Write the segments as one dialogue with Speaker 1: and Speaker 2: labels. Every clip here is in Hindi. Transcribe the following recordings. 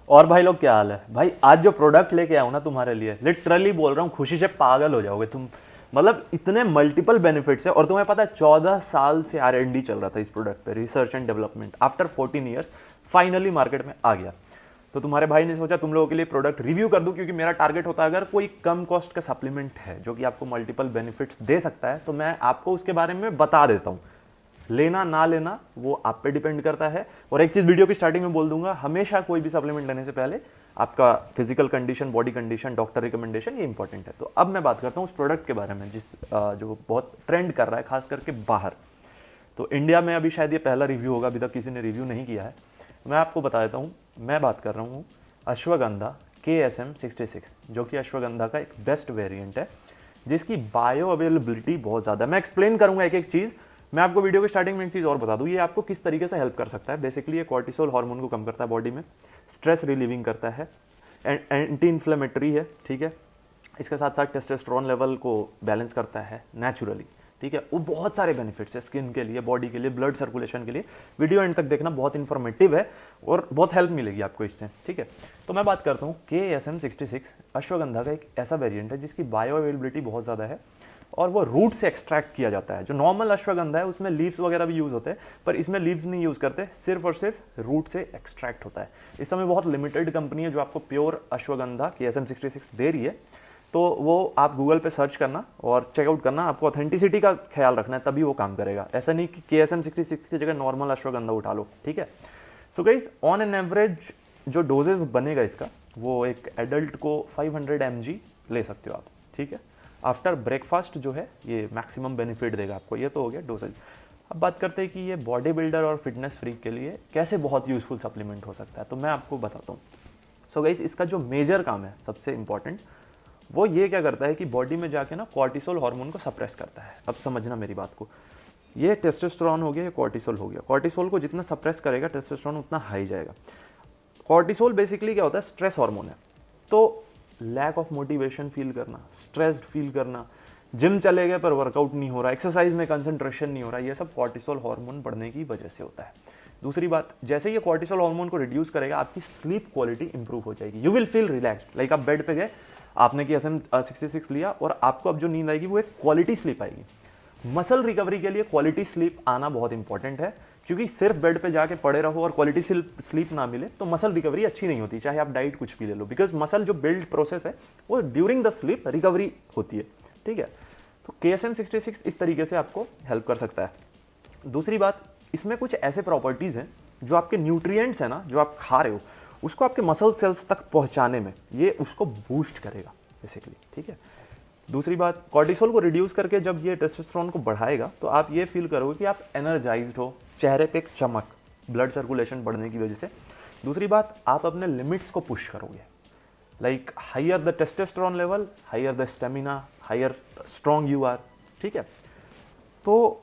Speaker 1: और भाई लोग क्या हाल है भाई। आज जो प्रोडक्ट लेके आया हूं ना तुम्हारे लिए, लिटरली बोल रहा हूँ, खुशी से पागल हो जाओगे तुम। मतलब इतने मल्टीपल बेनिफिट्स है। और तुम्हें पता है 14 साल से R&D चल रहा था इस प्रोडक्ट पे, research and development. After 14 years finally market में आ गया। तो तुम्हारे भाई ने सोचा तुम लोगों के लिए प्रोडक्ट रिव्यू कर दूं, क्योंकि मेरा टारगेट होता है अगर कोई कम कॉस्ट का सप्लीमेंट है जो कि आपको मल्टीपल बेनिफिट्स दे सकता है, तो मैं आपको उसके बारे में बता देता हूं। लेना ना लेना वो आप पे डिपेंड करता है। और एक चीज वीडियो की स्टार्टिंग में बोल दूंगा, हमेशा कोई भी सप्लीमेंट लेने से पहले आपका physical condition, body condition, doctor recommendation, ये इंपॉर्टेंट है। तो अब मैं बात करता हूँ उस प्रोडक्ट के बारे में जो बहुत ट्रेंड कर रहा है, खास करके बाहर। तो इंडिया में अभी शायद ये पहला रिव्यू होगा, अभी तक किसी ने रिव्यू नहीं किया है। मैं आपको बता देता हूँ। मैं बात कर रहा हूँ अश्वगंधा KSM66, जो कि अश्वगंधा का एक बेस्ट वेरिएंट है, जिसकी बायो अवेलेबिलिटी बहुत ज़्यादा है। मैं एक्सप्लेन करूंगा एक एक चीज़। मैं आपको वीडियो के स्टार्टिंग में एक चीज़ और बता दूं, ये आपको किस तरीके से हेल्प कर सकता है। बेसिकली ये कॉर्टिसोल हार्मोन को कम करता है बॉडी में, स्ट्रेस रिलीविंग करता है, एंटी इन्फ्लेमेटरी है, ठीक है। इसके साथ साथ टेस्टोस्टेरोन लेवल को बैलेंस करता है नेचुरली, ठीक है। वो बहुत सारे बेनिफिट्स है स्किन के लिए, बॉडी के लिए, ब्लड सर्कुलेशन के लिए। वीडियो एंड तक देखना, बहुत इन्फॉर्मेटिव है और बहुत हेल्प मिलेगी आपको इससे, ठीक है। तो मैं बात करता हूँ KSM66 अश्वगंधा का एक ऐसा वेरिएंट है जिसकी बायो अवेलेबिलिटी बहुत ज़्यादा है, और वो रूट से एक्सट्रैक्ट किया जाता है। जो नॉर्मल अश्वगंधा है उसमें लीव्स वगैरह भी यूज होते हैं, पर इसमें लीव्स नहीं यूज करते, सिर्फ और सिर्फ रूट से एक्सट्रैक्ट होता है। इस समय बहुत लिमिटेड कंपनी है जो आपको प्योर अश्वगंधा KSM66 दे रही है। तो वो आप गूगल पे सर्च करना और चेकआउट करना, आपको ऑथेंटिसिटी का ख्याल रखना है, तभी वो काम करेगा। ऐसा नहीं कि KSM66 की जगह नॉर्मल अश्वगंधा उठा लो, ठीक है। So guys, on an average जो डोजेज बनेगा इसका, वो एक एडल्ट को 500 mg ले सकते हो आप, ठीक है। आफ्टर ब्रेकफास्ट जो है ये मैक्सिमम बेनिफिट देगा आपको। ये तो हो गया डोजेज। अब बात करते हैं कि ये बॉडी बिल्डर और फिटनेस फ्रीक के लिए कैसे बहुत यूजफुल सप्लीमेंट हो सकता है, तो मैं आपको बताता हूँ। सो गाइस, इसका जो मेजर काम है, सबसे इंपॉर्टेंट, वो ये क्या करता है कि बॉडी में जाके ना कॉर्टिसोल हार्मोन को सप्रेस करता है। अब समझना मेरी बात को, ये टेस्टोस्टेरोन हो गया, ये कॉर्टिसोल हो गया। कॉर्टिसोल को जितना सप्रेस करेगा टेस्टोस्टेरोन उतना हाई जाएगा। कॉर्टिसोल बेसिकली क्या होता है, स्ट्रेस हार्मोन है। तो लैक ऑफ मोटिवेशन फील करना, स्ट्रेस्ड फील करना, जिम चले गए पर वर्कआउट नहीं हो रहा, एक्सरसाइज में कंसंट्रेशन नहीं हो रहा, ये सब कॉर्टिसोल हार्मोन बढ़ने की वजह से होता है। दूसरी बात, जैसे ये कॉर्टिसोल हार्मोन को रिड्यूस करेगा, आपकी स्लीप क्वालिटी इंप्रूव हो जाएगी। You will feel relaxed, like आप बेड पे गए, आपने KSM66 लिया और आपको अब जो नींद आएगी वो एक क्वालिटी स्लीप आएगी। मसल रिकवरी के लिए क्वालिटी स्लीप आना बहुत इंपॉर्टेंट है, क्योंकि सिर्फ बेड पे जाके पड़े रहो और क्वालिटी स्लीप ना मिले तो मसल रिकवरी अच्छी नहीं होती, चाहे आप डाइट कुछ भी ले लो। बिकॉज मसल जो बिल्ड प्रोसेस है वो ड्यूरिंग द स्लीप रिकवरी होती है, ठीक है। तो KSM66 इस तरीके से आपको हेल्प कर सकता है। दूसरी बात, इसमें कुछ ऐसे प्रॉपर्टीज हैं जो आपके न्यूट्रिएंट्स है ना, जो आप खा रहे हो, उसको आपके मसल सेल्स तक पहुंचाने में ये उसको बूस्ट करेगा बेसिकली, ठीक है। दूसरी बात, कॉर्टिसोल को रिड्यूस करके जब ये टेस्टोस्टेरोन को बढ़ाएगा तो आप ये फील करोगे कि आप एनर्जाइज्ड हो, चेहरे पे एक चमक, ब्लड सर्कुलेशन बढ़ने की वजह से। दूसरी बात, आप अपने लिमिट्स को पुश करोगे, like higher the testosterone level, higher the stamina, higher strong you are, ठीक है। तो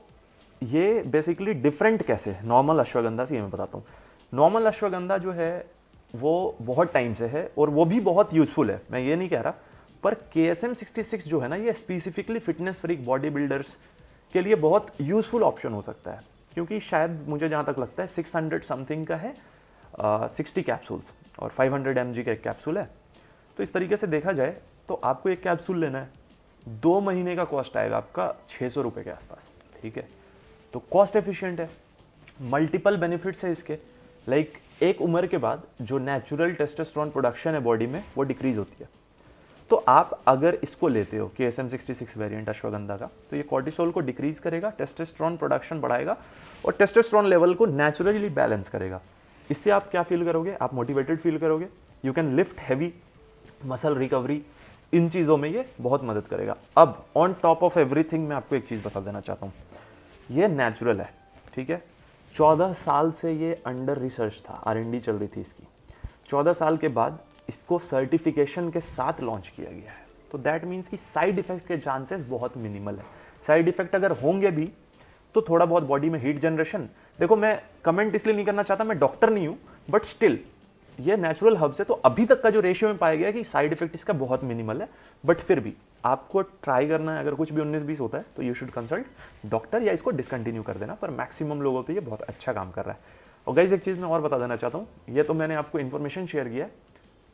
Speaker 1: ये बेसिकली डिफरेंट कैसे है नॉर्मल अश्वगंधा से, ये मैं बताता हूँ। नॉर्मल अश्वगंधा जो है वो बहुत टाइम से है और वो भी बहुत यूजफुल है, मैं ये नहीं कह रहा। पर KSM66 जो है ना, ये specifically fitness freak body builders के लिए बहुत यूजफुल ऑप्शन हो सकता है, क्योंकि शायद मुझे जहाँ तक लगता है 600 समथिंग का है, 60 कैप्सूल्स और 500 mg का एक कैप्सूल है। तो इस तरीके से देखा जाए तो आपको एक कैप्सूल लेना है, 2 महीने का कॉस्ट आएगा आपका 600 रुपये के आसपास, ठीक है। तो कॉस्ट एफिशिएंट है, मल्टीपल बेनिफिट्स है इसके। लाइक एक उम्र के बाद जो नेचुरल टेस्टोस्टेरोन प्रोडक्शन है बॉडी में वो डिक्रीज होती है। तो आप अगर इसको लेते हो KSM66 वेरिएंट अश्वगंधा का, तो ये कॉर्टिसोल को डिक्रीज करेगा, टेस्टोस्टेरोन प्रोडक्शन बढ़ाएगा और टेस्टोस्टेरोन लेवल को नेचुरली बैलेंस करेगा। इससे आप क्या फील करोगे, आप मोटिवेटेड फील करोगे, you can lift heavy, muscle recovery, इन चीज़ों में ये बहुत मदद करेगा। अब ऑन टॉप ऑफ एवरीथिंग मैं आपको एक चीज़ बता देना चाहता हूँ, ये नेचुरल है, ठीक है। 14 साल से ये अंडर रिसर्च था, R&D चल रही थी इसकी। 14 साल के बाद इसको सर्टिफिकेशन के साथ लॉन्च किया गया है। तो दैट मीन्स कि साइड इफेक्ट के चांसेस बहुत मिनिमल है। साइड इफेक्ट अगर होंगे भी तो थोड़ा बहुत बॉडी में हीट जनरेशन, देखो मैं कमेंट इसलिए नहीं करना चाहता, मैं डॉक्टर नहीं हूं, बट स्टिल ये नेचुरल हब से तो अभी तक का जो रेशियो में पाया गया है कि साइड इफेक्ट इसका बहुत मिनिमल है। बट फिर भी आपको ट्राई करना है, अगर कुछ भी 19-20 होता है तो यू शुड कंसल्ट डॉक्टर या इसको डिसकंटिन्यू कर देना, पर मैक्सिमम लोगों पे ये बहुत अच्छा काम कर रहा है। और गाइज एक चीज़ मैं और बता देना चाहता हूँ, ये तो मैंने आपको इन्फॉर्मेशन शेयर किया है,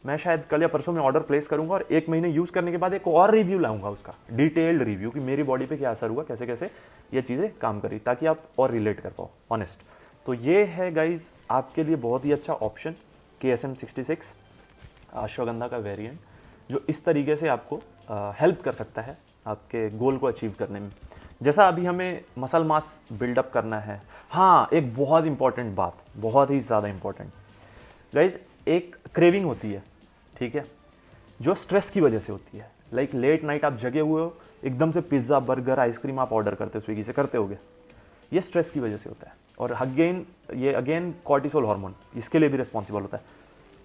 Speaker 1: मैं शायद कल या परसों में ऑर्डर प्लेस करूंगा और 1 महीने यूज़ करने के बाद एक और रिव्यू लाऊंगा उसका, डिटेल्ड रिव्यू कि मेरी बॉडी पे क्या असर हुआ, कैसे कैसे ये चीज़ें काम करी, ताकि आप और रिलेट कर पाओ ऑनेस्ट। तो ये है गाइज आपके लिए बहुत ही अच्छा ऑप्शन KSM 66 अश्वगंधा का वेरिएंट, जो इस तरीके से आपको हेल्प कर सकता है आपके गोल को अचीव करने में। जैसा अभी हमें मसल मास बिल्डअप करना है, हाँ एक बहुत इंपॉर्टेंट बात, बहुत ही ज़्यादा इंपॉर्टेंट गाइज, एक क्रेविंग होती है, ठीक है, जो स्ट्रेस की वजह से होती है। लाइक लेट नाइट आप जगे हुए हो, एकदम से पिज़्ज़ा बर्गर आइसक्रीम आप ऑर्डर करते हो, स्विगी से करते होगे, ये स्ट्रेस की वजह से होता है। और ये अगेन कॉर्टिसोल हार्मोन इसके लिए भी रिस्पॉन्सिबल होता है।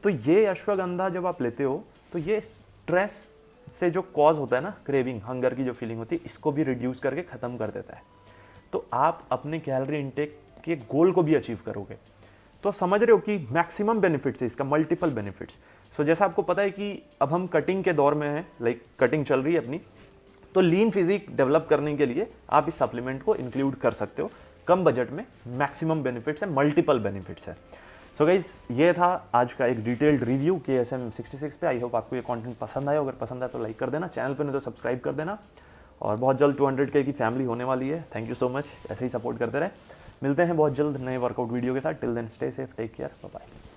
Speaker 1: तो ये अश्वगंधा जब आप लेते हो तो ये स्ट्रेस से जो कॉज होता है ना, क्रेविंग, हंगर की जो फीलिंग होती है, इसको भी रिड्यूस करके ख़त्म कर देता है। तो आप अपने कैलोरी इंटेक के गोल को भी अचीव करोगे। तो समझ रहे हो कि मैक्सिमम बेनिफिट्स है इसका, मल्टीपल बेनिफिट्स। सो जैसा आपको पता है कि अब हम कटिंग के दौर में हैं, लाइक कटिंग चल रही है अपनी, तो लीन फिजिक डेवलप करने के लिए आप इस सप्लीमेंट को इंक्लूड कर सकते हो कम बजट में। मैक्सिमम बेनिफिट्स है, मल्टीपल बेनिफिट्स है। सो गाइज ये था आज का एक डिटेल्ड रिव्यू KSM 66 पे। आई होप आपको ये कंटेंट पसंद आया, अगर पसंद आया तो लाइक कर देना, चैनल पे नहीं तो सब्सक्राइब कर देना, और बहुत जल्द 200K की फैमिली होने वाली है। थैंक यू सो मच, ऐसे ही सपोर्ट करते रहे। मिलते हैं बहुत जल्द नए वर्कआउट वीडियो के साथ। Till then stay safe, take care, bye bye.